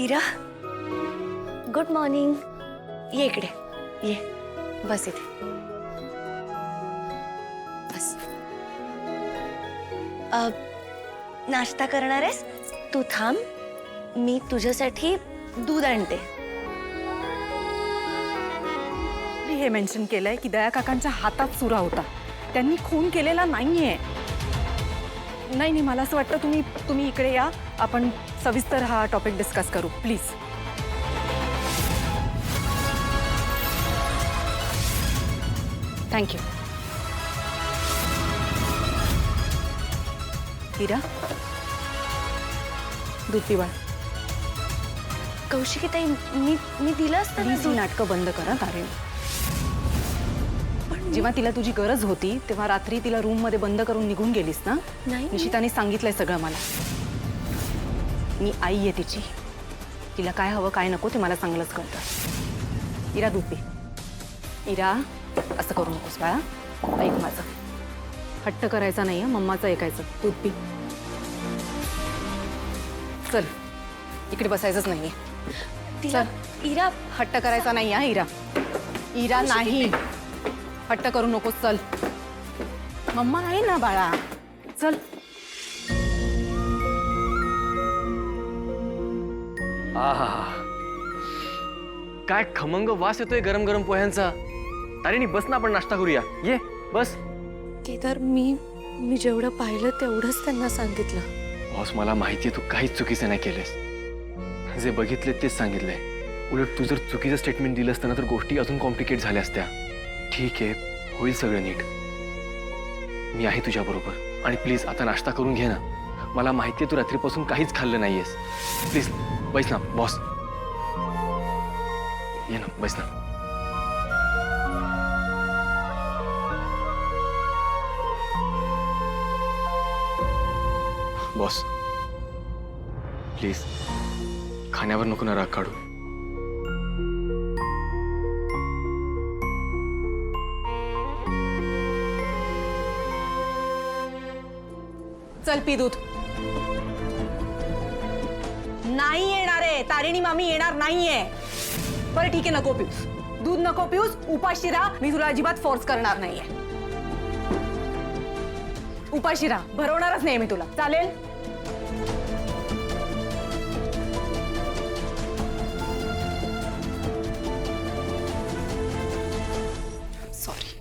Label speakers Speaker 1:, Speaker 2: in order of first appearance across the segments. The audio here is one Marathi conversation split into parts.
Speaker 1: इरा, गुड मॉर्निंग. ये इकडे ये, बस इथे बस. नाश्ता करणार आहेस? तू थांब, मी तुझ्यासाठी दूध आणते.
Speaker 2: मी हे मेन्शन केलंय की दया काकांच्या हातात सुरा होता, त्यांनी खून केलेला नाहीये. नाही, मला असं वाटतं तुम्ही इकडे या, आपण सविस्तर हा टॉपिक डिस्कस करू प्लीज. थँक्यू. हिरा, दूध पिवा.
Speaker 1: कौशिकीताई, मी दिलं असतं ना
Speaker 2: प्लीज ही नाटकं बंद करा तारे. जेव्हा तिला तुझी गरज होती तेव्हा रात्री तिला रूम मध्ये बंद करून निघून गेलीस ना.
Speaker 1: नाही.
Speaker 2: निशिताने सांगितलंय सगळं मला. मी आई आहे तिची, तिला काय हवं काय नको ते मला चांगलंच कळतं. इरा, दूध पी. इरा, असं करू नकोस बाळा, ऐक माझं. हट्ट करायचा नाहीये, मम्माचं ऐकायचं. दूध पी. चल, इकडे बसायचंच नाहीये.
Speaker 1: तिला इरा,
Speaker 2: हट्ट करायचा नाही हा इरा. इरा नाही, हट्ट करू नकोस. चल, मम्मा आहे ना बाळा, चल.
Speaker 3: आहा, काय खमंग वास येतोय गरम गरम पोह्यांचा. तारिणी, बस ना, आपण नाश्ता करूया. ये बस.
Speaker 1: केदार, मी जेवढं पाहिलं तेवढंच त्यांना सांगितलं.
Speaker 3: बॉस, मला माहितीये तू काहीच चुकीचं नाही केलंस. जे बघितले तेच सांगितलंय. उलट तू जर चुकीचं स्टेटमेंट दिलं असतं ना तर गोष्टी अजून कॉम्प्लिकेट झाल्या असत्या. ठीक आहे, होईल सगळं नीट. मी आहे तुझ्या बरोबर. आणि प्लीज आता नाश्ता करून घे ना. मला माहितीये तू रात्रीपासून काहीच खाल्लं नाहीयेस. प्लीज बैस ना बॉस. ये ना, बैस ना. बॉस, प्लीज खाण्यावर नको ना राग काढू.
Speaker 2: चल, पी दूध. नाही येणार आहे तारिणी मामी, येणार नाहीये. बरं ठीक आहे, नको पिऊस. दूध नको पिऊस, उपाशी राहा. मी तुला अजिबात फोर्स करणार नाहीये. उपाशी राहा, भरवणारच नाही मी तुला. चालेल? सॉरी.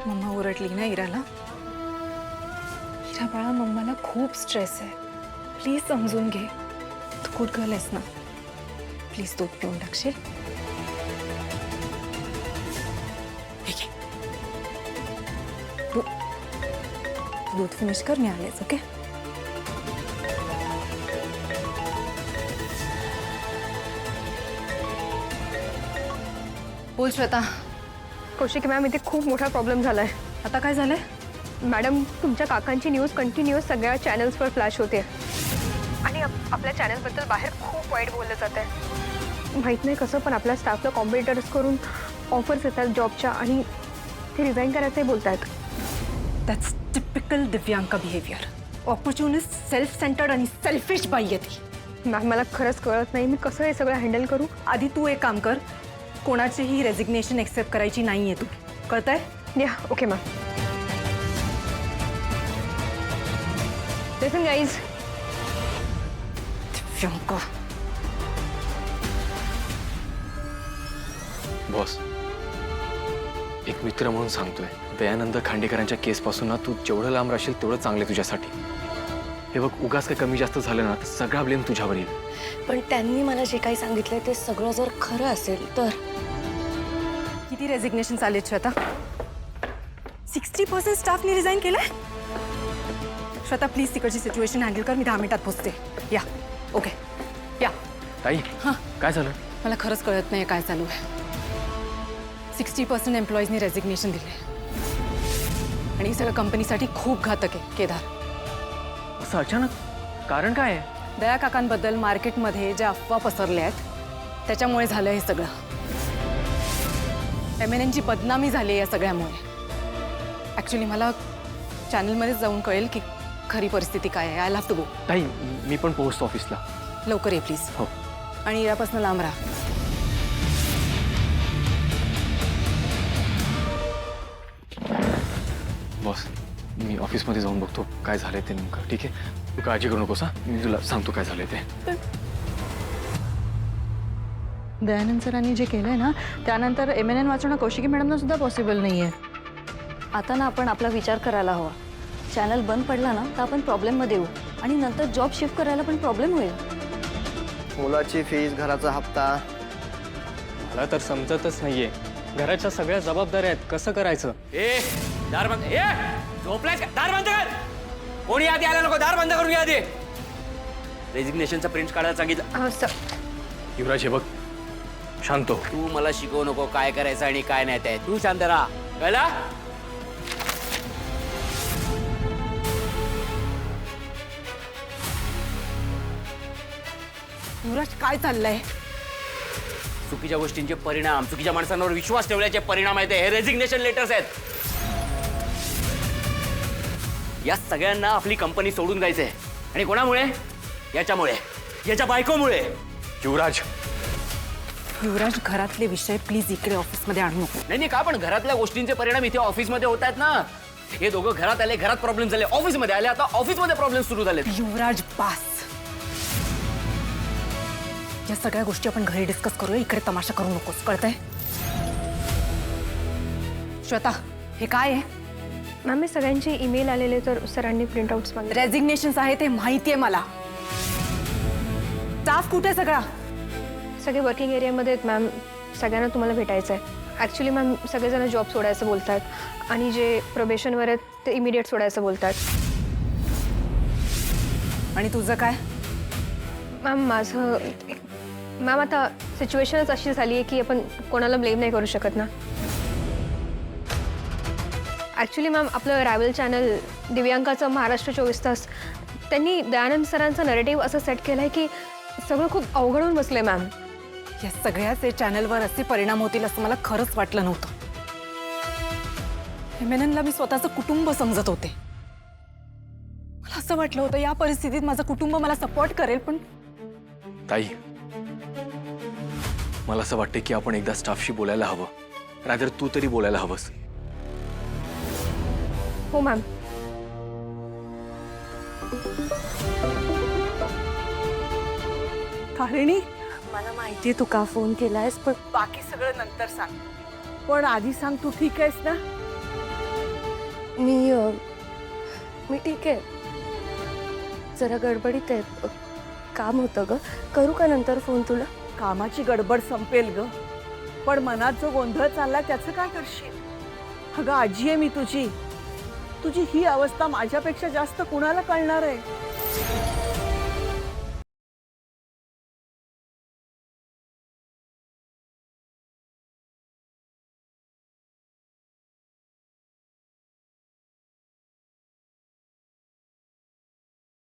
Speaker 2: मम्मा ओरडली ना इराला. इरा बाळा, मम्माला खूप स्ट्रेस आहे. प्लीज समजून घे. तू गुड गर्ल आहेस ना. प्लीज दूध पिऊन टाकशील? ठीक आहे, दूध फिनिश कर, मी आलेच. ओके. बोल श्वेता.
Speaker 4: कौशिकी मॅम, इथे खूप मोठा प्रॉब्लेम झालाय.
Speaker 2: आता काय झालंय?
Speaker 4: मॅडम, तुमच्या काकांची न्यूज कंटिन्युअस सगळ्या चॅनल्सवर फ्लॅश होते आणि आपल्या चॅनलबद्दल बाहेर खूप वाईट बोललं जात आहे. माहीत नाही कसं, पण आपल्या स्टाफला कॉम्पिटिटर्स करून ऑफर्स येतात जॉबच्या आणि ते रिझाईन करायचंही बोलत आहेत.
Speaker 2: That's typical Divyanka behaviour. Opportunist, self centred आणि सेल्फिश बाई आहे ती.
Speaker 4: मॅम, मला खरंच कळत नाही मी कसं हे सगळं हँडल करू.
Speaker 2: आधी तू एक काम कर, कोणाचीही रेजिग्नेशन एक्सेप्ट करायची नाहीये तू. कळतंय?
Speaker 4: या, ओके मॅम. लिसन गाईज.
Speaker 2: दिव्यांका.
Speaker 3: बॉस, एक मित्र म्हणून सांगतोय, दयानंद खांडेकरांच्या केसपासून ना तू जेवढं लांब राहशील तेवढं चांगलं तुझ्यासाठी. हे बघ, उगाच काही कमी जास्त झालं ना तर सगळा ब्लेम तुझ्यावर येईल.
Speaker 1: पण त्यांनी मला जे काही सांगितलंय ते सगळं जर खरं असेल तर.
Speaker 2: किती रेजिग्नेशन चालले श्वेता? 60% स्टाफनी रिझाईन केलंय. श्वेता, प्लीज तिकडची सिच्युएशन हँडल कर. मी 10 मिनिटात पोहोचते. या. ओके, या.
Speaker 3: ताई, काय झालं?
Speaker 2: मला खरंच कळत नाही काय चालू आहे. 60% एम्प्लॉईजनी रेजिग्नेशन दिले आणि हे सगळं कंपनीसाठी खूप घातक आहे. केदार,
Speaker 3: असं अचानक? कारण काय आहे?
Speaker 2: दया काकांबद्दल मार्केटमध्ये ज्या अफवा पसरल्या आहेत त्याच्यामुळे झालं हे सगळं. एमएनएनची बदनामी झाली या सगळ्यामुळे. ॲक्च्युली मला चॅनलमध्ये जाऊन कळेल की खरी परिस्थिती काय आहे. I love to go.
Speaker 3: ताई मी पण पोहोचतो ऑफिसला.
Speaker 2: लवकर ये प्लीज.
Speaker 3: हो.
Speaker 2: आणि इरापासून लांब राहा.
Speaker 3: बॉस मी ऑफिसमध्ये जाऊन बघतो काय झालंय ते नेमकं. ठीक आहे, तू काळजी करू नकोस. हा, मी तुला सांगतो काय झालंय ते.
Speaker 5: दयानंद सरांनी जे केलंय ना त्यानंतर MNN वाचवणं कौशिकी मॅडमना सुद्धा पॉसिबल नाहीये.
Speaker 1: आता ना आपण आपला विचार करायला हवा. चॅनल बंद पडला ना तर आपण प्रॉब्लेममध्ये येऊ आणि नंतर जॉब शिफ्ट करायला पण प्रॉब्लेम होईल.
Speaker 6: मुलाची फीस, घराचा हप्ता.
Speaker 7: मला तर समजतच नाहीये. घराच्या सगळ्या जबाबदाऱ्या आहेत, कसं करायचं?
Speaker 8: ए दार बंद. ए झोपलायस का? दार बंद कर. कोणी आधी आला नको. दार बंद करून घ्या आधी. रेजिग्नेशनचा प्रिंट काढायला सांगितलं.
Speaker 4: सर
Speaker 3: युवराज हे बघ, शांत हो.
Speaker 8: तू मला शिकवू नको काय करायचं आणि काय नाही ते. तू शांत राहा, कळला?
Speaker 2: युवराज काय चाललंय?
Speaker 8: चुकीच्या गोष्टींचे परिणाम, चुकीच्या माणसांवर विश्वास ठेवल्याचे परिणाम आहेत हे रेजिग्नेशन लेटर्स आहेत. या सगळ्यांना आपली कंपनी सोडून जायचंय. आणि कोणामुळे? याच्यामुळे, याच्या बायकोमुळे.
Speaker 3: युवराज
Speaker 2: युवराज घरातले विषय प्लीज इकडे ऑफिसमध्ये आणू नको.
Speaker 8: नाही का, पण घरातल्या गोष्टींचे परिणाम इथे ऑफिसमध्ये होत आहेत ना. हे दोघं घरात आले, घरात प्रॉब्लेम झाले, ऑफिसमध्ये आले, आता ऑफिसमध्ये प्रॉब्लेम सुरू झाले.
Speaker 2: युवराज बास. या सगळ्या गोष्टी आपण घरी डिस्कस करूया. इकडे तमाशा करू नकोस, कळतंय? श्वेता हे काय आहे?
Speaker 4: मॅम मी सगळ्यांचे ईमेल आलेले तर सरांनी प्रिंटआउट्स मागितले.
Speaker 2: रेजिग्नेशन्स आहे ते माहितीये मला. स्टाफ कुठे आहे सगळा?
Speaker 4: सगळे वर्किंग एरियामध्ये आहेत मॅम. सगळ्यांना तुम्हाला भेटायचं आहे. ॲक्च्युली मॅम सगळेजण जॉब सोडायचं बोलतात आणि जे प्रोबेशनवर आहेत ते इमिडिएट सोडायचं बोलतात.
Speaker 2: आणि तुझं काय?
Speaker 4: मॅम आता सिच्युएशनच अशी झाली आहे की आपण कोणाला ब्लेम नाही करू शकत ना. ॲक्च्युली मॅम आपलं रायवल चॅनल दिव्यांकाचं महाराष्ट्र 24 तास त्यांनी दयानंद सरांचा नरेटिव्ह असं सेट केलं आहे की सगळं खूप अवघड होऊन बसलं आहे मॅम.
Speaker 2: या सगळ्याचे चॅनलवर असे परिणाम होतील असं मला खरंच वाटलं नव्हतं. MNNला मी स्वतःचं कुटुंब समजत होते. मला असं वाटलं होतं या परिस्थितीत माझं कुटुंब मला सपोर्ट करेल, पण
Speaker 3: ताई मला असं वाटतं की आपण एकदा स्टाफशी बोलायला हवं. रादर तू तरी बोलायला हवंस.
Speaker 4: हो मॅम.
Speaker 5: तारिणी
Speaker 1: मला माहितीये तू का फोन केलायस, पण
Speaker 5: बाकी सगळं नंतर सांग, पण आधी सांग तू ठीक आहेस ना?
Speaker 1: मी ठीक आहे. जरा गडबडीत आहे. काम होतं ग. करू का नंतर फोन तुला?
Speaker 5: कामाची गडबड संपेल ग, पण मनात जो गोंधळ चालला त्याचं काय करशील? अगं आजी आहे मी तुझी. तुझी ही अवस्था माझ्यापेक्षा जास्त कुणाला कळणार आहे?